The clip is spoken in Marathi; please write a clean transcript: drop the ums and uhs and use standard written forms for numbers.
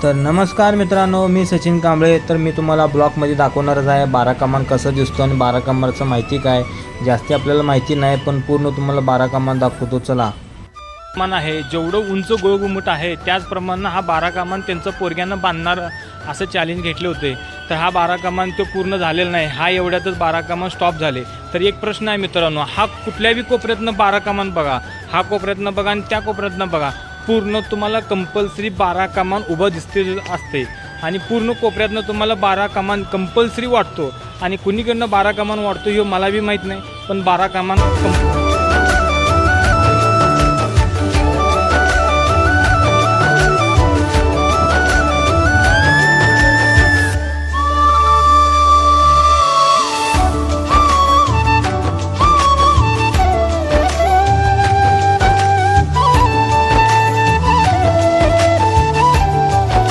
तर नमस्कार मित्रांनो, मी सचिन कांबळे. तर मी तुम्हाला ब्लॉगमध्ये दाखवणारच आहे बारा कमान कसं दिसतो आणि बारा कमानचं माहिती काय. जास्ती आपल्याला माहिती नाही, पण पूर्ण तुम्हाला बारा कमान दाखवतो. चला. कमान आहे, जेवढं उंच गोळगुमट आहे त्याचप्रमाणे हा बारा कमान त्यांचं पोरग्यानं बांधणार असं चॅलेंज घेतले होते. तर हा बारा कमान तो पूर्ण झालेला नाही, हा एवढ्यातच बारा कमान स्टॉप झाले. तर एक प्रश्न आहे मित्रांनो, हा कुठल्याही कोपऱ्यातनं बारा कमान बघा, हा कोपऱ्यातनं बघा आणि त्या कोपऱ्यातनं बघा, पूर्ण तुम्हाला कंपल्सरी बारा कमान उभं दिसते असते आणि पूर्ण कोपऱ्यातनं तुम्हाला बारा कमान कंपल्सरी वाटतो. आणि कुणीकडनं बारा कमान वाटतो हे मला बी माहीत नाही, पण बारा कमान